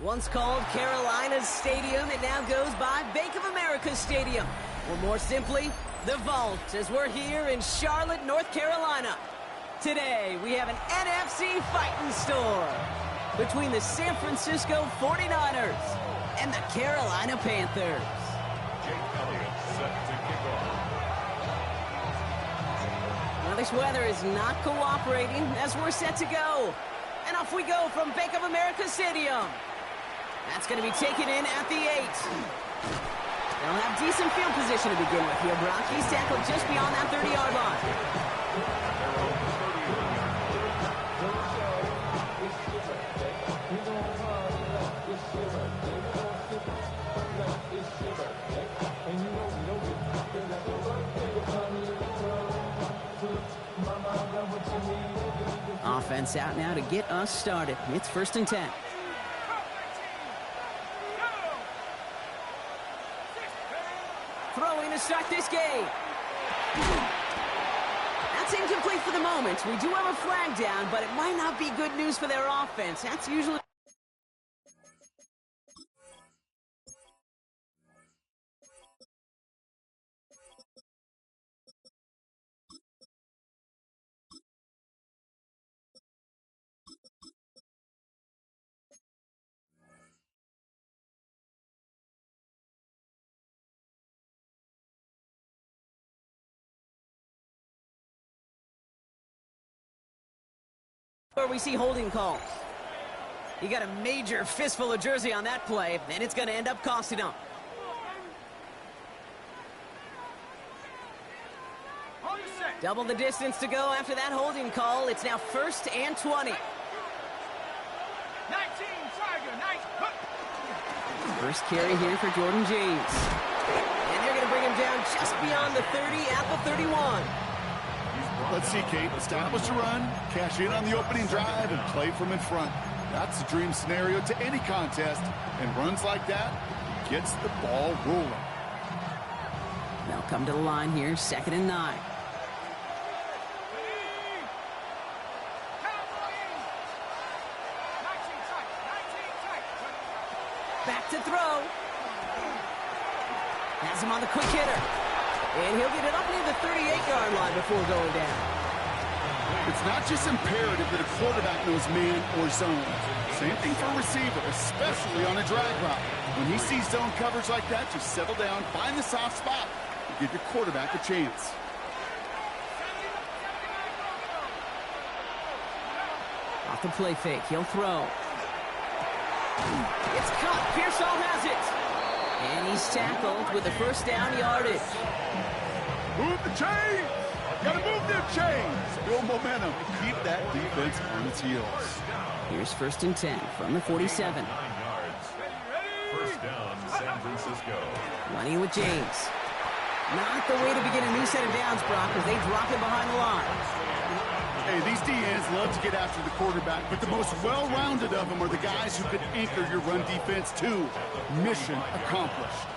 Once called Carolina's Stadium, it now goes by Bank of America Stadium. Or more simply, the Vault, as we're here in Charlotte, North Carolina. Today, we have an NFC fighting store between the San Francisco 49ers and the Carolina Panthers. Jake Elliott set to kick off. Now, this weather is not cooperating as we're set to go. And off we go from Bank of America Stadium. That's going to be taken in at the 8. They'll have decent field position to begin with here, Brock. He's tackled just beyond that 30-yard line. Offense out now to get us started. It's 1st and 10. Throwing to start this game. That's incomplete for the moment. We do have a flag down, but it might not be good news for their offense. That's usually... where we see holding calls. He got a major fistful of jersey on that play, and it's going to end up costing him. Double the distance to go after that holding call. It's now 1st and 20. 19, Tiger, nice. First carry here for Jordan James. And they're going to bring him down just beyond the 30 at the 31. Let's see, Kate. Establish a run, cash in on the opening drive, and play from in front. That's the dream scenario to any contest, and runs like that gets the ball rolling. They'll come to the line here, 2nd and 9. Back to throw. Has him on the quick hitter. And he'll get it up near the 38-yard line before going down. It's not just imperative that a quarterback knows man or zone. Same thing for a receiver, especially on a drag route. When he sees zone coverage like that, just settle down, find the soft spot, and give your quarterback a chance. Off the play fake, he'll throw. It's caught. Pearsall has it. And he's tackled with the 1st down yardage. Move the chains! Gotta move their chains! Build momentum. Keep that defense on its heels. Here's 1st and 10 from the 47. 9 yards. 1st down, San Francisco. Running with James. Not the way to begin a new set of downs, Brock, as they drop it behind the line. Hey, these DNs love to get after the quarterback, but the most well-rounded of them are the guys who can anchor your run defense too. Mission accomplished.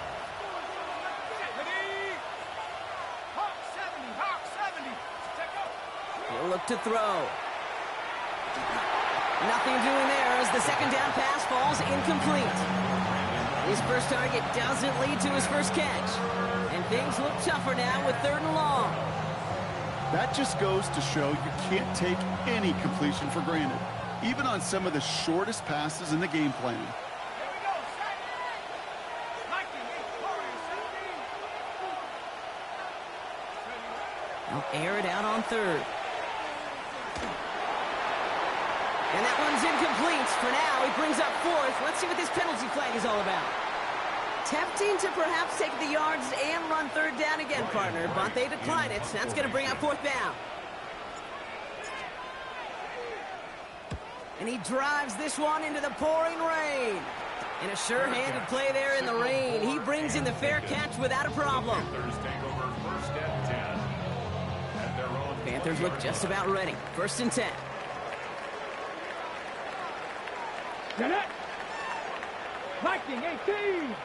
He'll look to throw. Nothing doing there as the 2nd down pass falls incomplete. His first target doesn't lead to his first catch. And things look tougher now with 3rd and long. That just goes to show you can't take any completion for granted, even on some of the shortest passes in the game plan. They'll air it out on 3rd. And that one's incomplete. For now, he brings up 4th. Let's see what this penalty flag is all about. Tempting to perhaps take the yards and run 3rd down again, partner, but they decline it. That's going to bring up 4th down. And he drives this one into the pouring rain. And a sure-handed play there in the rain. He brings in the fair catch without a problem. Panthers look just about ready. 1st and 10. Get it! Viking 18!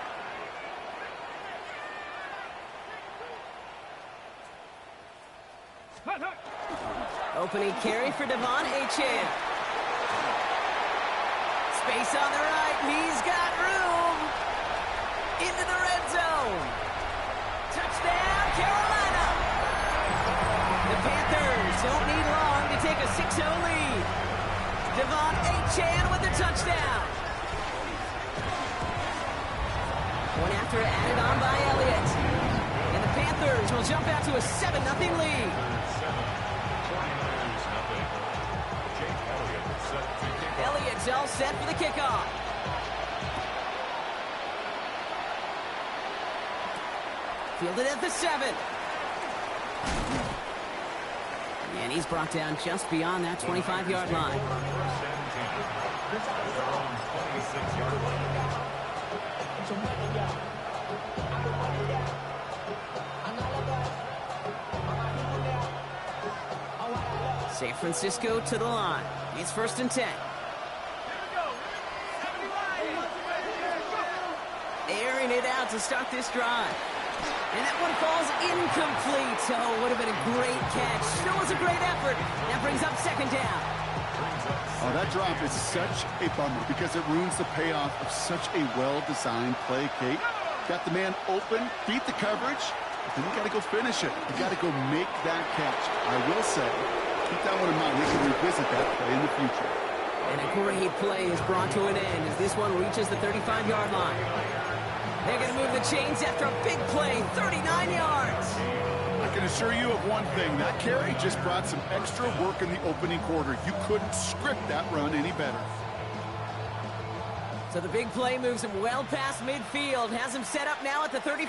Opening carry for Devon Achane. Space on the right. He's got room. Into the red zone. Touchdown, Carolina. The Panthers don't need long to take a 6-0 lead. Devon Achane with the touchdown. One after added on by Elliott. And the Panthers will jump out to a 7-0 lead. Elliott's all set for the kickoff. Fielded at the 7. And he's brought down just beyond that 25-yard line. San Francisco to the line. It's 1st and 10. Airing it out to start this drive. And that one falls incomplete. Oh, would have been a great catch. Still was a great effort. That brings up 2nd down. Oh, that drop is such a bummer because it ruins the payoff of such a well-designed play, Kate. Got the man open, beat the coverage, but then you got to go finish it. You got to go make that catch. I will say, keep that one in mind. We can revisit that play in the future. And a great play is brought to an end as this one reaches the 35-yard line. They're going to move the chains after a big play, 39 yards. I can assure you of one thing. That carry just brought some extra work in the opening quarter. You couldn't script that run any better. So the big play moves him well past midfield, has him set up now at the 35.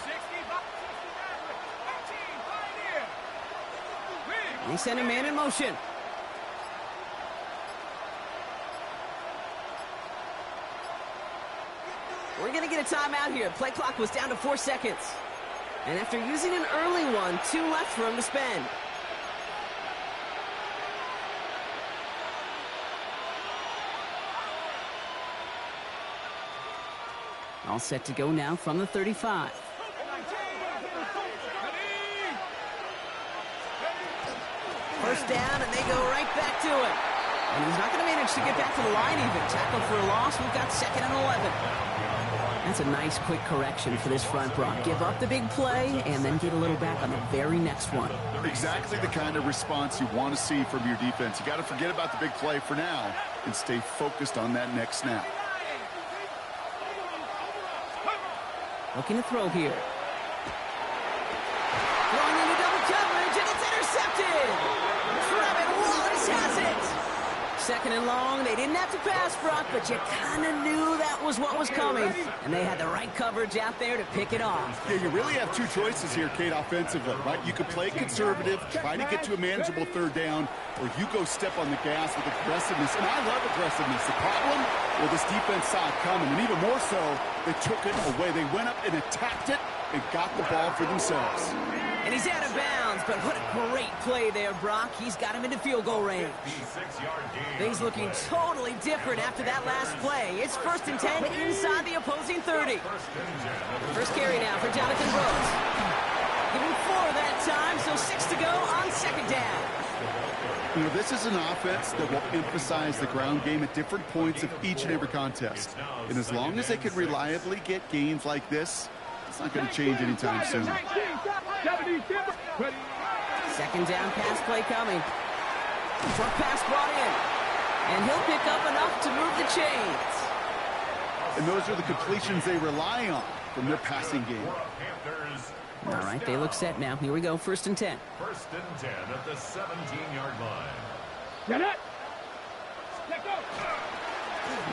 65, 13, They send a man in motion. We're going to get a timeout here. Play clock was down to 4 seconds. And after using an early one, 2 left for him to spend. All set to go now from the 35. First down, and they go right back to it. And he's not going to manage to get back to the line even. Tackle for a loss. We've got 2nd and 11. That's a nice quick correction for this front, Brock. Give up the big play and then get a little back on the very next one. Exactly the kind of response you want to see from your defense. You got to forget about the big play for now and stay focused on that next snap. Looking to throw here. Throwing into double coverage, and it's intercepted. Trevin Wallace has it. 2nd and long. They didn't have to pass, Brock, but you kind of knew that was what was coming. And they had the right coverage out there to pick it off. Yeah, you really have 2 choices here, Kate, offensively, right? You could play conservative, try to get to a manageable 3rd down, or you go step on the gas with aggressiveness. And I love aggressiveness. The problem, well, this defense saw it coming, and even more so, they took it away. They went up and attacked it and got the ball for themselves. And he's out of bounds, but what a great play there, Brock. He's got him into field goal range. He's looking totally different after that last play. It's 1st and 10 inside the opposing 30. First carry now for Jonathan Brooks. Give him 4 that time, so 6 to go on 2nd down. You know, this is an offense that will emphasize the ground game at different points of each and every contest. And as long as they can reliably get gains like this, it's not going to change anytime soon. 2nd down pass play coming. Short pass brought in. And he'll pick up enough to move the chains. And those are the completions they rely on from their passing game. All right, they look set now. Here we go, 1st and 10. 1st and 10 at the 17-yard line. Get it. Let go.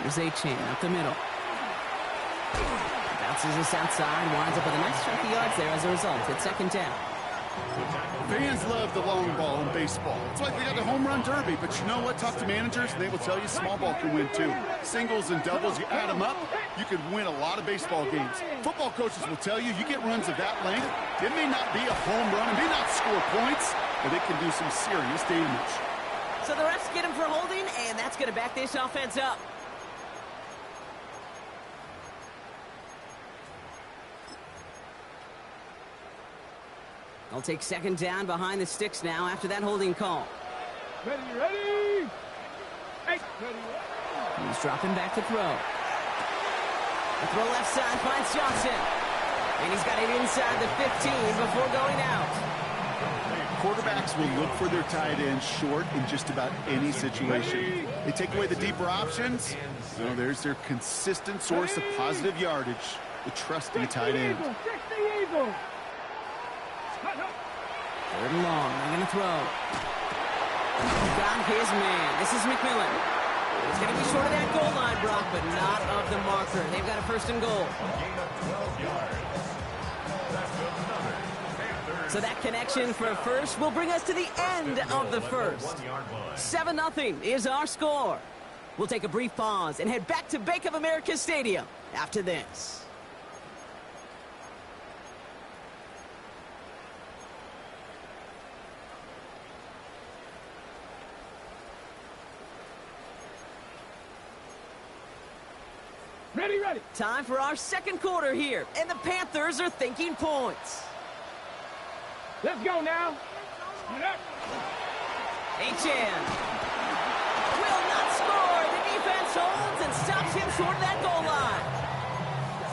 Here's Achane up the middle. Bounces this outside, winds up with a nice chunk of yards there as a result. It's 2nd down. Fans love the long ball in baseball. It's like they got the home run derby, but you know what? Talk to managers, and they will tell you small ball can win too. Singles and doubles, you add them up, you could win a lot of baseball games. Football coaches will tell you, you get runs of that length, it may not be a home run, it may not score points, but it can do some serious damage. So the refs get him for holding, and that's going to back this offense up. They'll take 2nd down behind the sticks now after that holding call. Ready. Hey. He's dropping back to throw. The throw left side finds Johnson. And he's got it inside the 15 before going out. Quarterbacks will look for their tight end short in just about any situation. They take away the deeper options. Well, there's their consistent source of positive yardage, the trusty tight end. Third and long. They're going to throw. Got his man. This is McMillan. He's going to be short of that goal line, Brock, but not of the marker. They've got a first and goal. So that connection for first will bring us to the end of the first. 7-0 is our score. We'll take a brief pause and head back to Bank of America Stadium after this. Ready, ready. Time for our second quarter here, and the Panthers are thinking points. Let's go now. HN will not score. The defense holds and stops him short of that goal line.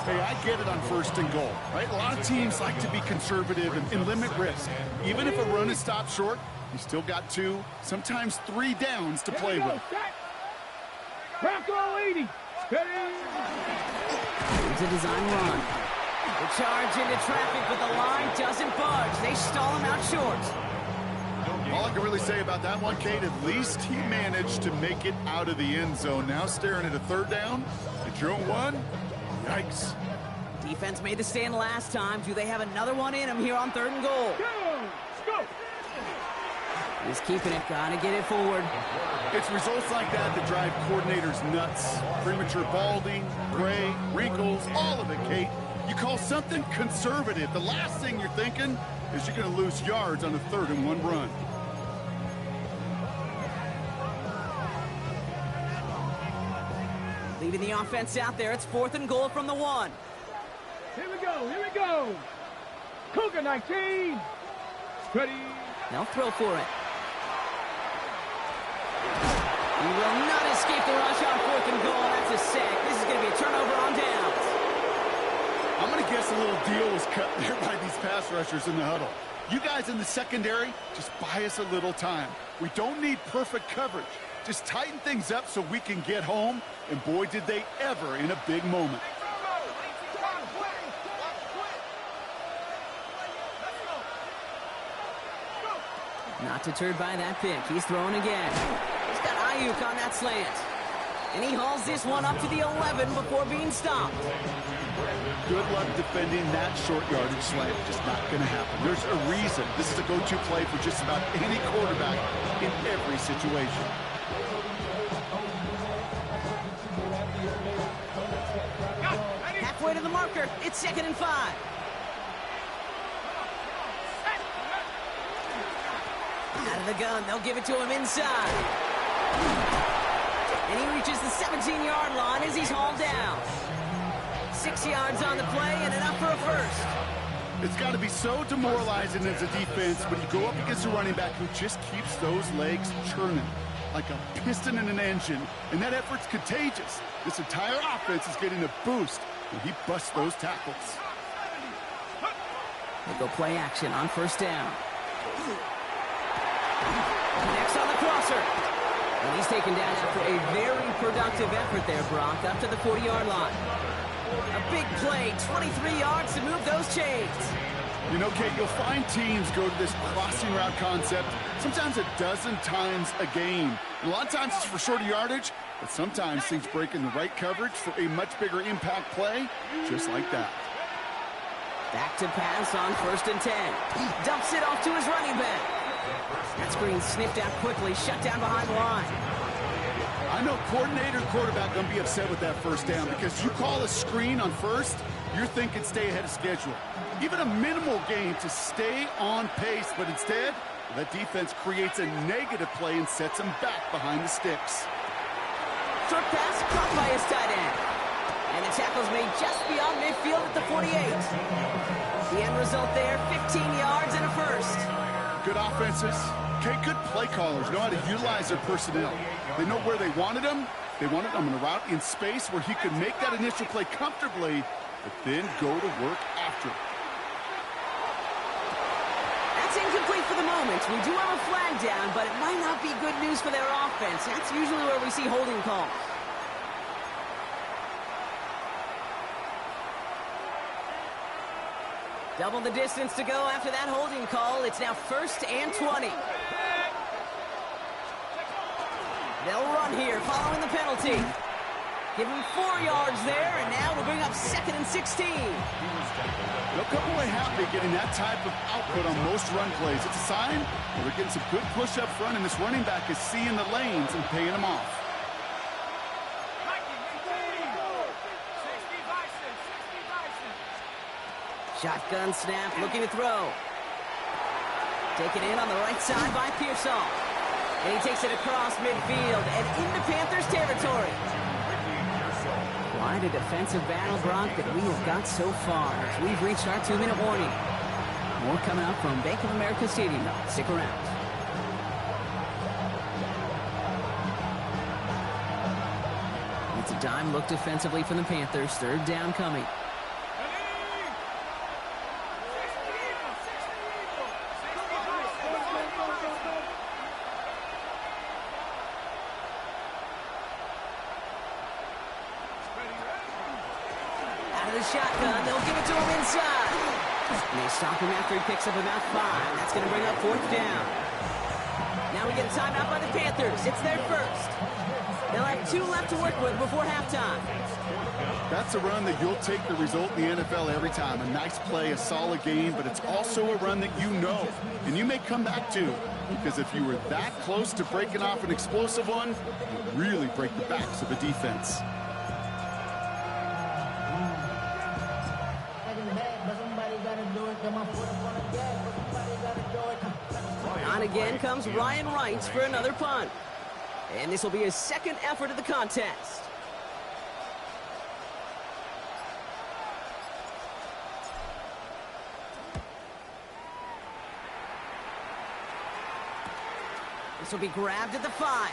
Hey, I get it on first and goal, right? A lot of teams like to be conservative and limit risk. Even if a run is stopped short, you still got 2, sometimes 3 downs to play with. Bronco 80. It's a design run. The charge into traffic, but the line doesn't budge. They stall him out short. All I can really say about that one, Kate, at least he managed to make it out of the end zone. Now staring at a third down. At your own 1, yikes. Defense made the stand last time. Do they have another one in him here on third and goal? Go. He's keeping it. Gotta get it forward. It's results like that that drive coordinators nuts. Premature balding, gray, wrinkles, all of it, Kate. You call something conservative. The last thing you're thinking is you're going to lose yards on a 3rd and 1 run. Leaving the offense out there. It's 4th and goal from the 1. Here we go. Cougar 19. Ready. They'll throw for it. He will not escape the rush on 4th and goal. That's a sack. This is going to be a turnover on downs. I'm going to guess a little deal was cut there by these pass rushers in the huddle. You guys in the secondary, just buy us a little time. We don't need perfect coverage. Just tighten things up so we can get home. And boy, did they ever in a big moment. Not deterred by that pick. He's throwing again. He's got Ayuk on that slant. And he hauls this one up to the 11 before being stopped. Good luck defending that short yardage slant. Just not going to happen. There's a reason this is a go-to play for just about any quarterback in every situation. Halfway to the marker. It's 2nd and 5. Out of the gun. They'll give it to him inside. And he reaches the 17-yard line as he's hauled down. 6 yards on the play and enough for a first. It's got to be so demoralizing as a defense when you go up against a running back who just keeps those legs churning like a piston in an engine, and that effort's contagious. This entire offense is getting a boost when he busts those tackles. They go play action on 1st down. Next on the crosser. And he's taken down after a very productive effort there, Brock, up to the 40-yard line. A big play, 23 yards to move those chains. You know, Kate, you'll find teams go to this crossing route concept sometimes a dozen times a game. And a lot of times it's for shorter yardage, but sometimes things break in the right coverage for a much bigger impact play, just like that. Back to pass on 1st and 10. Dumps it off to his running back. That screen sniffed out quickly, shut down behind the line. I know coordinator and quarterback going to be upset with that 1st down because you call a screen on 1st, you're thinking stay ahead of schedule. Even a minimal gain to stay on pace, but instead, that defense creates a negative play and sets them back behind the sticks. Short pass caught by his tight end. And the tackle's made just beyond midfield at the 48. The end result there, 15 yards and a first. Good offenses Okay, good play callers know how to utilize their personnel. They know where they wanted him. They wanted him on a route in space where he could make that initial play comfortably, but then go to work after it. That's incomplete for the moment. We do have a flag down, but it might not be good news for their offense. That's usually where we see holding calls. Double the distance to go after that holding call. It's now 1st and 20. They'll run here following the penalty. Give him 4 yards there, and now we'll bring up 2nd and 16. They'll come away happy getting that type of output on most run plays. It's a sign that they're getting some good push up front, and this running back is seeing the lanes and paying them off. Shotgun snap, looking to throw. Taken in on the right side by Pearsall. And he takes it across midfield and into Panthers territory. Quite a defensive battle, Brock, that we have got so far as we've reached our 2-minute warning. More coming up from Bank of America Stadium. Stick around. It's a dime look defensively from the Panthers. 3rd down coming. Shotgun, they'll give it to him inside. And they stop him after he picks up about 5. That's going to bring up 4th down. Now we get a timeout by the Panthers. It's their first. They'll have 2 left to work with before halftime. That's a run that you'll take the result in the NFL every time. A nice play, a solid game, but it's also a run that you know, and you may come back to. Because if you were that close to breaking off an explosive one, you really break the backs of the defense. On again comes Ryan Wright for another punt. And this will be his 2nd effort of the contest. This will be grabbed at the 5.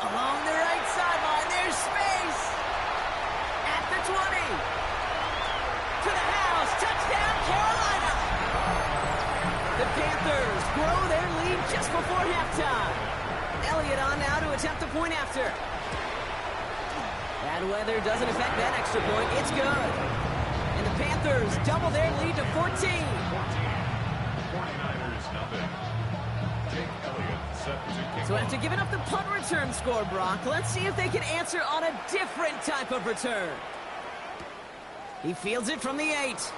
Along the right sideline, there's space. At the 20. To the house, touchdown Carolina. The Panthers grow their lead just before halftime. Elliott on now to attempt the point after. Bad weather doesn't affect that extra point. It's good. And the Panthers double their lead to 14. 49ers nothing. Jake Elliott set to kick So off. after giving up the punt return score, Brock, let's see if they can answer on a different type of return. He fields it from the 8.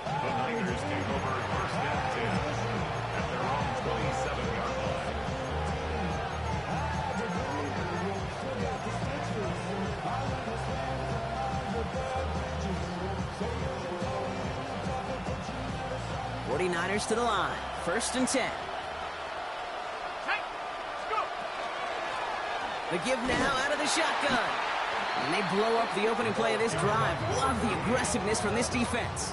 The Niners take over 1st and 10 at their own 27-yard line. '49ers to the line. 1st and 10. The give now out of the shotgun. And they blow up the opening play of this drive. Love the aggressiveness from this defense.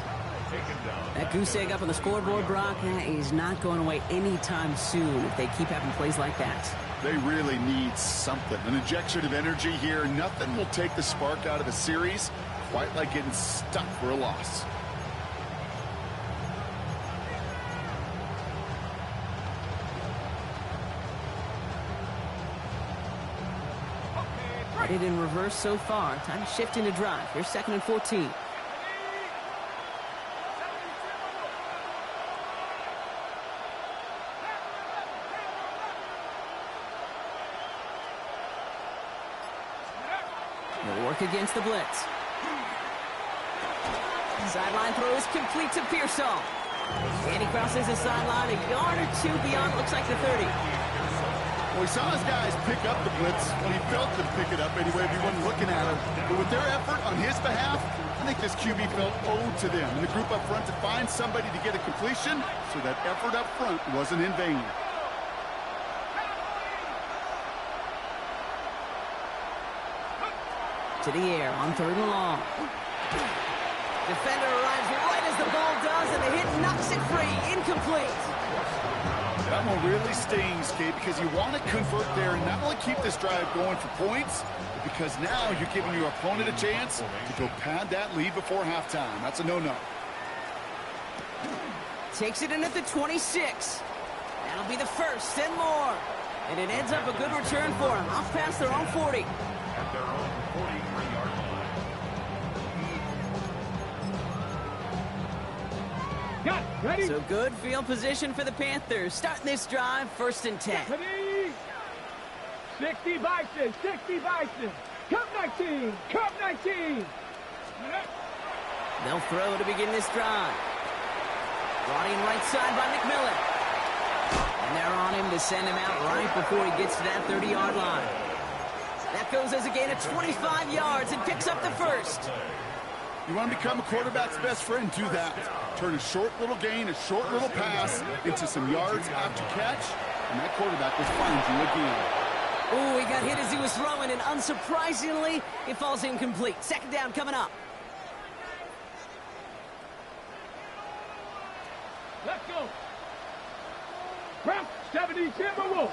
That goose egg up on the scoreboard, Brock, that is not going away anytime soon if they keep having plays like that. They really need something. An injection of energy here. Nothing will take the spark out of a series quite like getting stuck for a loss. Headed in reverse so far. Time to shift into drive. Here's 2nd and 14. They'll work against the blitz. Sideline throw is complete to Pearsall. And he crosses the sideline a yard or 2 beyond, looks like the 30. Well, we saw his guys pick up the blitz. Well, he felt them pick it up anyway if he wasn't looking at him. But with their effort on his behalf, I think this QB felt owed to them. And the group up front to find somebody to get a completion, so that effort up front wasn't in vain. To the air on 3rd and long. Defender arrives right as the ball does, and the hit knocks it free. Incomplete. That one really stings, Gabe, because you want to convert there and not only keep this drive going for points, but because now you're giving your opponent a chance to go pad that lead before halftime. That's a no-no. Takes it in at the 26. That'll be the first and more. And it ends up a good return for them. Off past their own 40. At their own 43-yard line. Got it. Ready? So good field position for the Panthers. Starting this drive, 1st and 10. Ready? 60 Bison, 60 Bison. Cup 19, Cup 19. They'll throw to begin this drive. Brought in right side by McMillan. And they're on him to send him out right before he gets to that 30-yard line. That goes as a gain of 25 yards and picks up the first. You want to become a quarterback's best friend, do that. Turn a short little gain, a short little pass into some yards after catch, and that quarterback will find you again. Ooh, he got hit as he was throwing, and unsurprisingly, it falls incomplete. 2nd down coming up. Let's go. Route 70 Timberwolves.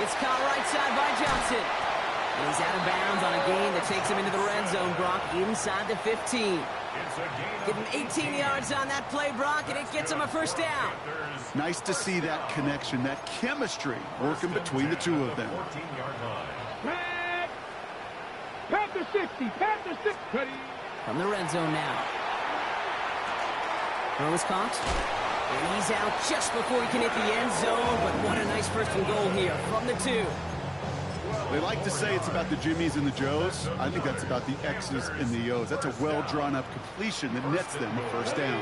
It's caught right side by Johnson. And he's out of bounds on a gain that takes him into the red zone, Brock, inside the 15. Getting 18 yards on that play, Brock, and it gets him a 1st down. Nice to see that connection, that chemistry working between the two of them. 14-yard line. Panther 60, Panther 60. Ready? From the red zone now. Throw is caught. And he's out just before he can hit the end zone, but what a nice 1st and goal here from the 2. They like to say it's about the Jimmies and the Joes. I think that's about the X's and the O's. That's a well-drawn-up completion that nets them a 1st down.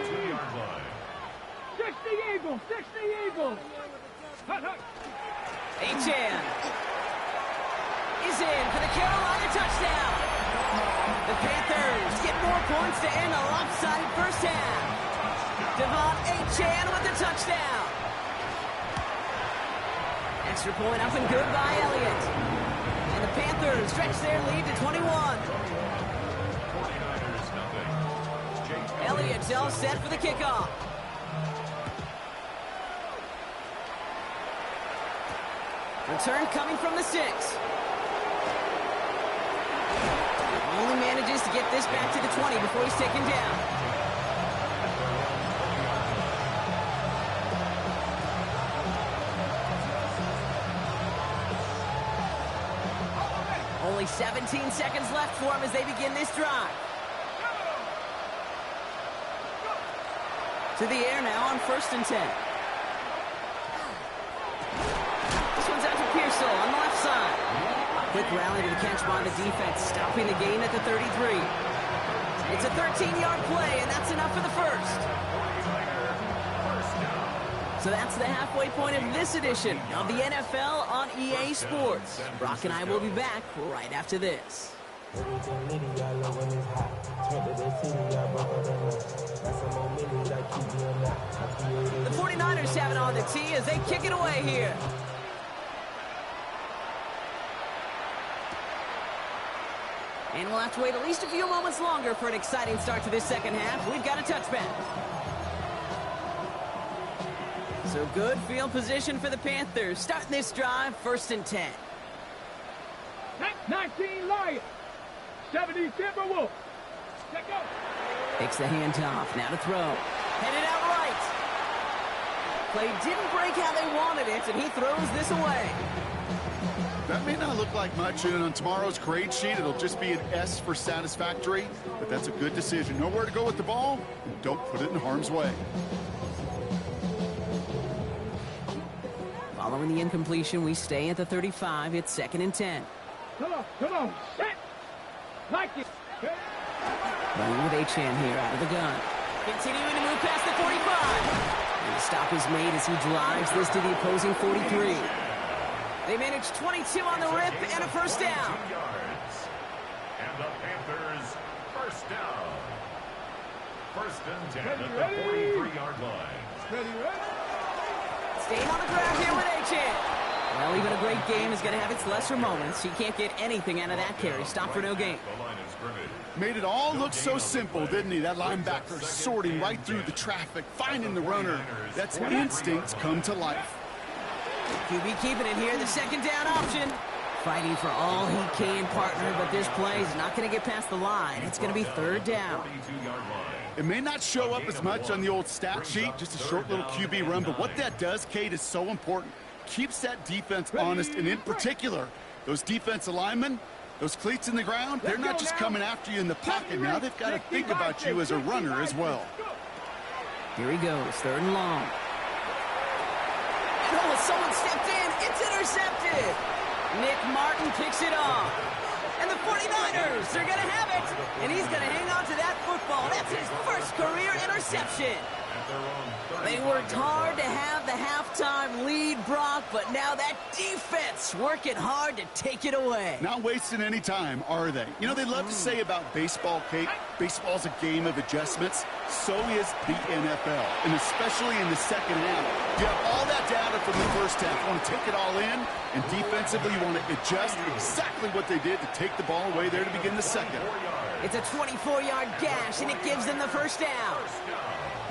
60 Eagles, 60 Eagles. Achane is in for the Carolina touchdown. The Panthers get more points to end a lopsided 1st half. Devon Achane with the touchdown. Extra point up and good by Elliott. And the Panthers stretch their lead to 21. 49ers nothing. Elliott's all set for the kickoff. Return coming from the 6. Only manages to get this back to the 20 before he's taken down. Only 17 seconds left for him as they begin this drive. To the air now on 1st and 10. This one's out to Pearsall on the left side. Quick rally to the catch by the defense, stopping the gain at the 33. It's a 13-yard play, and that's enough for the 1st. So that's the halfway point of this edition of the NFL on EA Sports. Brock and I will be back right after this. The 49ers have it on the tee as they kick it away here. And we'll have to wait at least a few moments longer for an exciting start to this 2nd half. We've got a touchback. So good field position for the Panthers. Starting this drive, 1st and 10. 19 Lions, 70 Timberwolves. Let go. Takes the handoff. Now to throw. Headed out right. Play didn't break how they wanted it, and he throws this away. That may not look like much, and on tomorrow's grade sheet, it'll just be an S for satisfactory, but that's a good decision. Know where to go with the ball, and don't put it in harm's way. Following the incompletion, we stay at the 35. It's 2nd and 10. Come on, set. Like it. Running with Achane here out of the gun. Continuing to move past the 45. And the stop is made as he drives this to the opposing 43. They manage 22 on the rip and a 1st down. And the Panthers 1st down. 1st and 10 at the Ready? 43-yard line. Ready? Staying on the ground here with Achane. Well, even a great game is going to have its lesser moments. He can't get anything out of that carry. Stop for no gain. The line is scrimmage. Made it all look so simple, didn't he? That linebacker sorting right through the traffic, finding the runner. That's instincts come to life. QB keeping it here, the second down option. Fighting for all he can, partner, but this play is not going to get past the line. It's going to be third down. 42-yard line. It may not show up as much on the old stat sheet, just a short little QB run, but what that does, Kate, is so important. Keeps that defense honest, and in particular, those defensive linemen, those cleats in the ground, they're not just coming after you in the pocket. Now they've got to think about you as a runner as well. Here he goes, third and long. Oh, someone stepped in. It's intercepted. Nick Martin picks it off. And the 49ers, they're going to have it. And he's going to hang on to that football. That's his first career interception. They worked hard to have the halftime lead, Brock, but now that defense working hard to take it away. Not wasting any time, are they? You know, they love to say about baseball, Kate, baseball's a game of adjustments. So is the NFL, and especially in the second half. You have all that data from the first half. You want to take it all in, and defensively you want to adjust exactly what they did to take the ball away there to begin the second. It's a 24-yard gash, and it gives them the first down.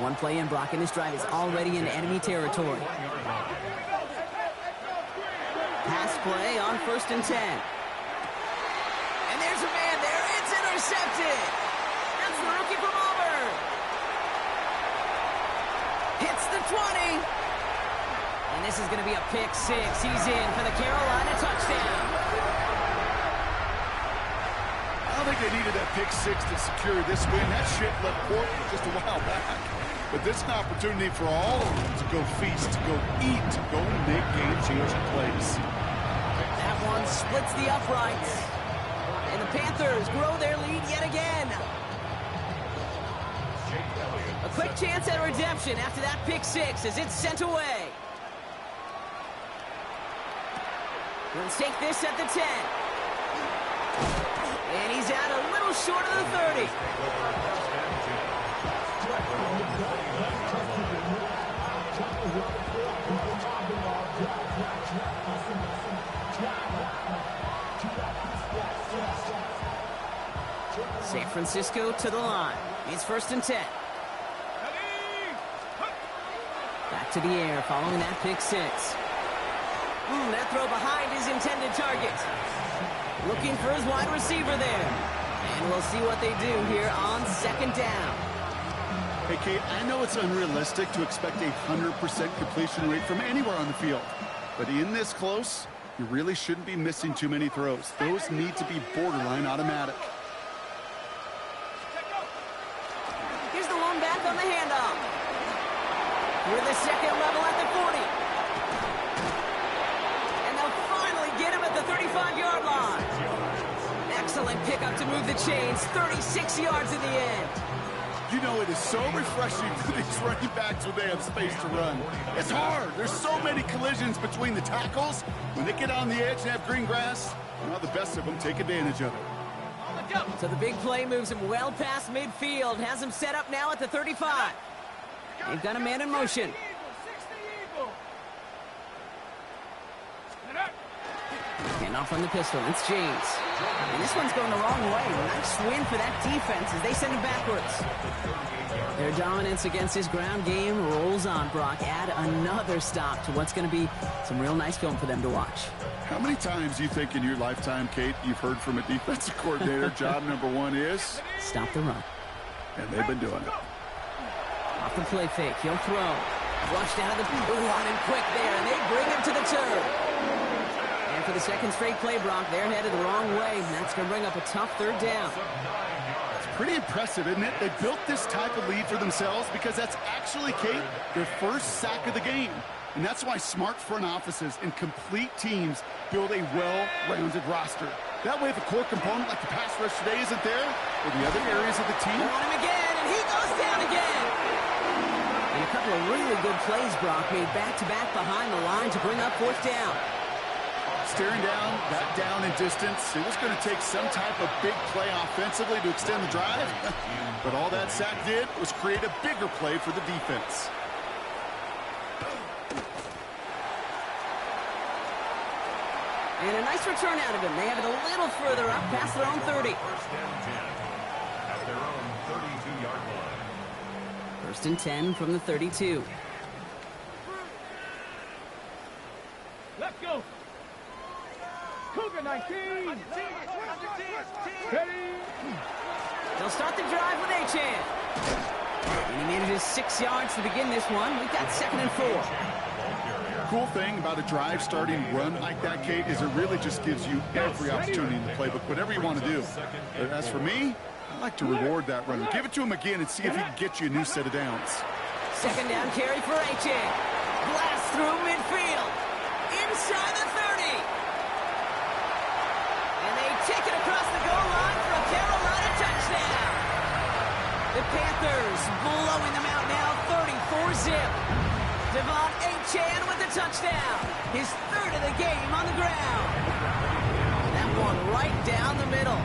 One play in, Brock, and this drive is already in enemy territory. Pass play on 1st and 10. And there's a man there. It's intercepted. That's the rookie from Auburn. Hits the 20. And this is going to be a pick six. He's in for the Carolina touchdown. I don't think they needed that pick six to secure this win. That shit left Portland just a while back. But this is an opportunity for all of them to go feast, to go eat, to go make game-changing plays. That one splits the uprights. And the Panthers grow their lead yet again. A quick chance at redemption after that pick six as it's sent away. Let's take this at the 10. And he's out a little short of the 30. San Francisco to the line. It's 1st and 10. Back to the air following that pick six. That throw behind his intended target. Looking for his wide receiver there. And we'll see what they do here on 2nd down. Hey, Kate, I know it's unrealistic to expect a 100% completion rate from anywhere on the field. But in this close, you really shouldn't be missing too many throws. Those need to be borderline automatic. Here's the one back on the handoff. We're the second level at the 40. And they'll finally get him at the 35-yard line. Excellent pickup to move the chains. 36 yards in the end. You know, it is so refreshing for these running backs when they have space to run. It's hard. There's so many collisions between the tackles. When they get on the edge and have green grass, well, the best of them take advantage of it. So the big play moves him well past midfield. Has him set up now at the 35. They've got a man in motion. And off on the pistol. It's James. And this one's going the wrong way. Nice win for that defense as they send him backwards. Their dominance against his ground game rolls on, Brock. Add another stop to what's going to be some real nice film for them to watch. How many times do you think in your lifetime, Kate, you've heard from a defensive coordinator, job number one is? Stop the run. And they've been doing it. Off the play fake. He'll throw. Flushed out of the line and quick there, and they bring him to the turf. And for the second straight play, Brock, they're headed the wrong way. And that's going to bring up a tough 3rd down. It's pretty impressive, isn't it? They built this type of lead for themselves because that's actually, Kate, their first sack of the game. And that's why smart front offices and complete teams build a well-rounded roster. That way, if a core component like the pass rush today isn't there, or the other areas of the team... On him again, and he goes down again. And a couple of really good plays, Brock, made back-to-back behind the line to bring up 4th down. Staring down, that down in distance. It was going to take some type of big play offensively to extend the drive. But all that sack did was create a bigger play for the defense. And a nice return out of him. They have it a little further up past their own 30. First and 10 at their own 32-yard line. First and 10 from the 32. Let's go. Cougar 19. Ready. They'll start the drive with Achane. And he manages 6 yards to begin this one. We've got 2nd and 4. Cool thing about a drive starting run like that, Kate, is it really just gives you every opportunity in the playbook, whatever you want to do. But as for me, I like to reward that runner. Give it to him again and see if he can get you a new set of downs. 2nd down carry for Achane. Blast through midfield. Inside the 30. And they take it across the goal line for a Carolina touchdown. The Panthers blowing them out now, 34-zip. Devon Achane with the touchdown. His 3rd of the game on the ground. That one right down the middle.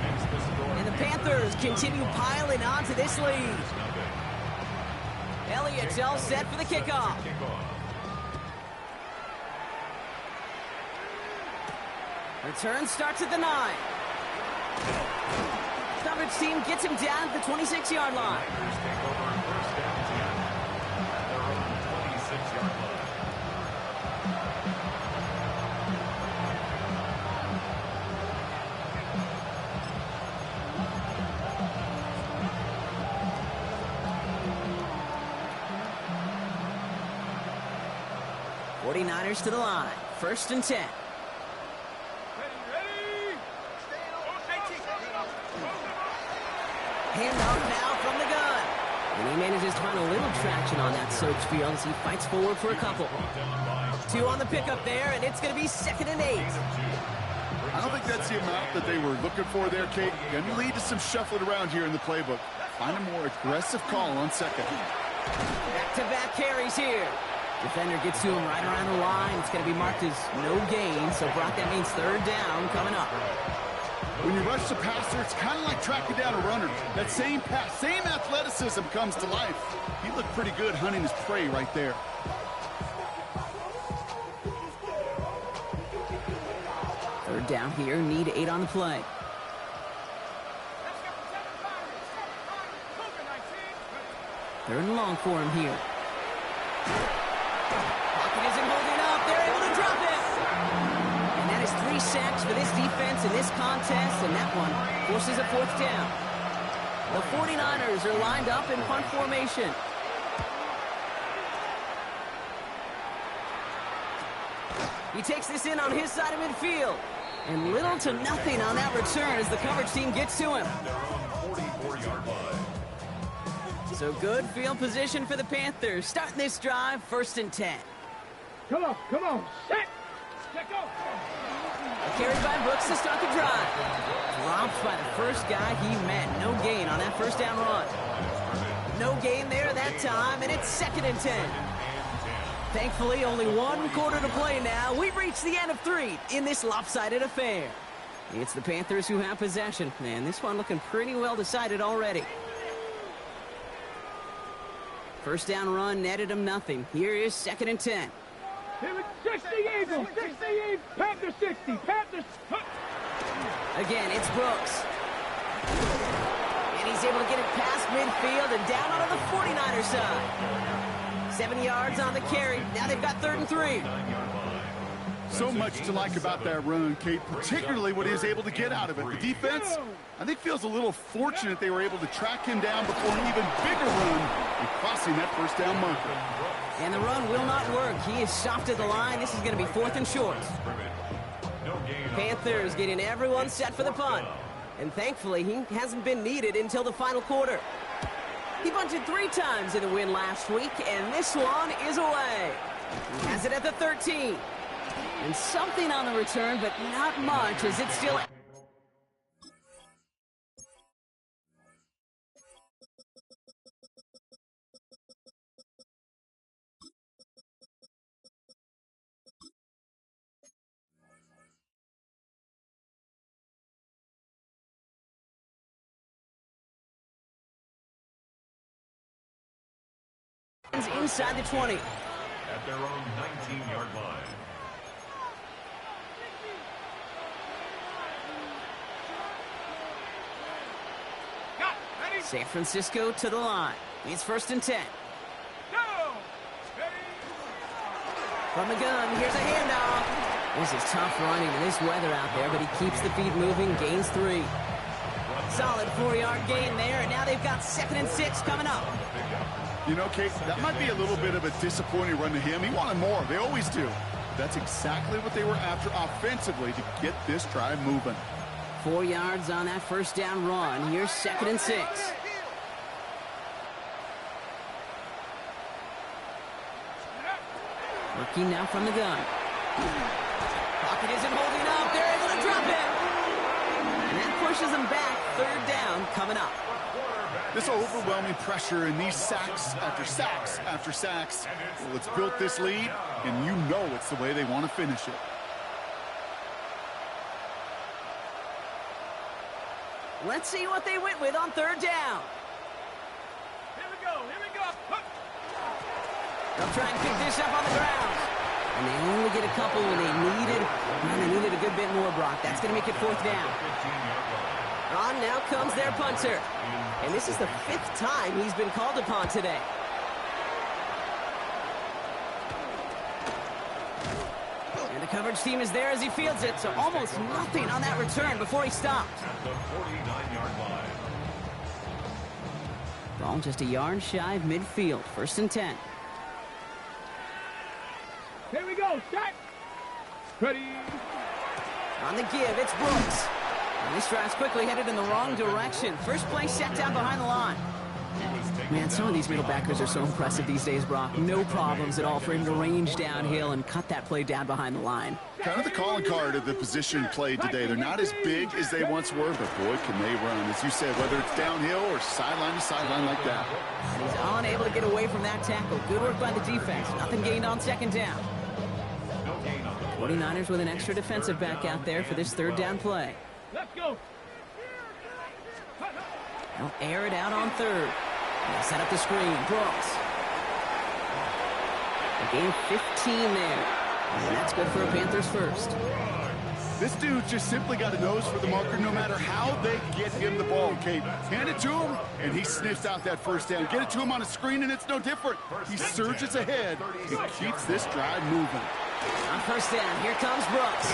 And the Panthers continue piling on to this lead. Elliott's all set for the kickoff. Return starts at the 9. Coverage team gets him down at the 26-yard line. Packers take over first and 10 at their own 26-yard line. '49ers to the line. First and 10. Handoff now from the gun. And he manages to find a little traction on that soaked field as he fights forward for a couple. 2 on the pickup there, and it's going to be 2nd and 8. I don't think that's the amount that they were looking for there, Kate. Going to lead to some shuffling around here in the playbook. Find a more aggressive call on 2nd. Back-to-back carries here. Defender gets to him right around the line. It's going to be marked as no gain, so Brock, that means 3rd down coming up. When you rush the passer, it's kind of like tracking down a runner. That same pass, same athleticism comes to life. He looked pretty good hunting his prey right there. Third down here, need 8 on the play. Third and long for him here. Pocket isn't holding up. They're able to drop it. And that is 3 sacks for this defense in this contest, and that one forces a 4th down. The 49ers are lined up in punt formation. He takes this in on his side of midfield. And little to nothing on that return as the coverage team gets to him. Their own 44-yard line. So good field position for the Panthers. Starting this drive, 1st and 10. Come on. Set. Go. Carried by Brooks to start the drive. Dropped by the first guy he met. No gain on that 1st down run. No gain there that time, and it's 2nd and 10. Thankfully, only 1 quarter to play now. We've reached the end of 3 in this lopsided affair. It's the Panthers who have possession, and this one looking pretty well decided already. 1st down run netted him nothing. Here is 2nd and 10. Here it's 60 Eagles. 60 Eagles. Panthers 60. Panthers. Again, it's Brooks. And he's able to get it past midfield and down onto the 49er side. 7 yards on the carry. Now they've got 3rd and 3. So much to like about that run, Kate, particularly what he was able to get out of it. The defense, I think, feels a little fortunate they were able to track him down before an even bigger run and crossing that 1st down marker. And the run will not work. He is stopped at the line. This is going to be 4th and short. Panthers getting everyone set for the punt. And thankfully, he hasn't been needed until the final quarter. He bunted 3 times in the win last week, and this one is away. He has it at the 13. And something on the return, but not much, as it's still... inside the 20. At their own 19-yard line. San Francisco to the line. It's 1st and 10. Go! Ready? From the gun, here's a handoff. This is tough running in this weather out there, but he keeps the feet moving, gains 3. Solid 4-yard gain there, and now they've got 2nd and 6 coming up. You know, Kate, that might be a little bit of a disappointing run to him. He wanted more. They always do. That's exactly what they were after offensively to get this drive moving. 4 yards on that 1st down run. Here's 2nd and 6. Working now from the gun. Pocket isn't holding up. They're able to drop it. And that pushes them back. 3rd down coming up. This overwhelming pressure and these sacks after sacks after sacks. Well, it's built this lead, and you know it's the way they want to finish it. Let's see what they went with on 3rd down. Here we go, here we go. Hook. They'll try and pick this up on the ground. And they only get a couple when they needed a good bit more, Brock. That's going to make it 4th down. On now comes their punter. And this is the 5th time he's been called upon today. And the coverage team is there as he fields it, so almost nothing on that return before he stopped. At the 49-yard line. Ball just a yard shy of midfield. 1st and 10. Here we go, set. Ready? On the give, it's Brooks. And this drive's quickly headed in the wrong direction. First play set down behind the line. Man, some of these middle backers are so impressive these days, Brock. No problems at all for him to range downhill and cut that play down behind the line. Kind of the calling card of the position played today. They're not as big as they once were, but boy, can they run. As you said, whether it's downhill or sideline to sideline like that. He's unable to get away from that tackle. Good work by the defense. Nothing gained on 2nd down. 49ers with an extra defensive back out there for this 3rd down play. Let's go. They'll air it out on 3rd. They'll set up the screen. Brooks. A gain 15 there. And that's good for a Panthers 1st. This dude just simply got a nose for the marker no matter how they get him the ball, Kate. Hand it to him, and he sniffs out that 1st down. Get it to him on a screen, and it's no different. He surges ahead and keeps this drive moving. On 1st down, here comes Brooks.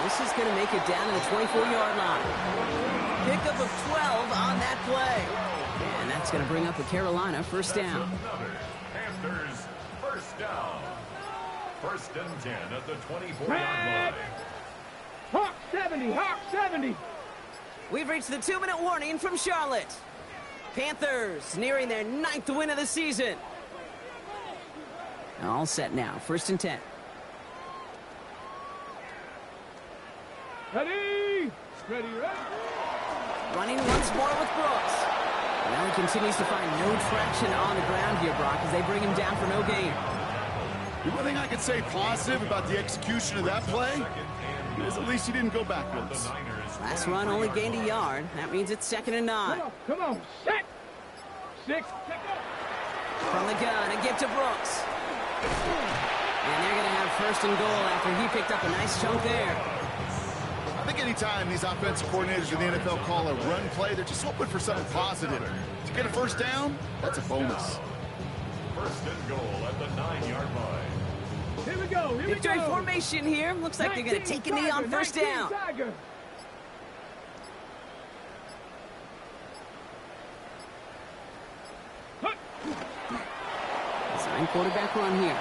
This is going to make it down to the 24-yard line. Pickup of 12 on that play. And that's going to bring up a Carolina 1st down. Panthers 1st down. 1st and 10 at the 24-yard line. Hawk 70, Hawk 70. We've reached the 2-minute warning from Charlotte. Panthers nearing their 9th win of the season. All set now. 1st and 10. Ready? Ready, ready. Running once more with Brooks. Well, he continues to find no traction on the ground here, Brock, as they bring him down for no gain. The one thing I could say positive about the execution of that play is at least he didn't go backwards. Last run only gained a yard. That means it's 2nd and 9. Come on, set. 6, check up. From the gun, a give to Brooks. And they're going to have 1st and goal after he picked up a nice chunk there. I think anytime these offensive coordinators in the NFL call a run play, they're just hoping for something positive. To get a 1st down, that's a bonus. 1st and goal at the 9-yard line. Here we go, here we Victory go. formation here. Looks like they're going to take a knee on 1st down. Tiger. Sign quarterback run here.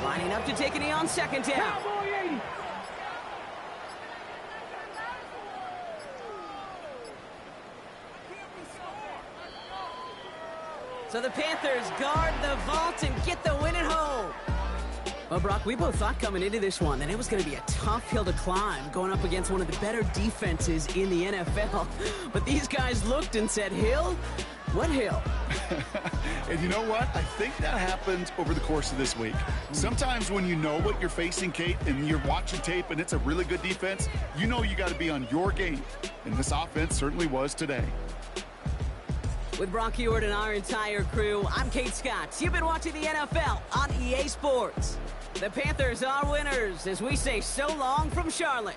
Lining up to take a knee on 2nd down. Cowboy 80. So the Panthers guard the vault and get the win at home. Well, Brock, we both thought coming into this one that it was going to be a tough hill to climb going up against one of the better defenses in the NFL. But these guys looked and said, Hill? What hill? And you know what? I think that happened over the course of this week. Sometimes when you know what you're facing, Kate, and you're watching tape and it's a really good defense, you know you got to be on your game. And this offense certainly was today. With Brock Huard and our entire crew, I'm Kate Scott. You've been watching the NFL on EA Sports. The Panthers are winners as we say so long from Charlotte.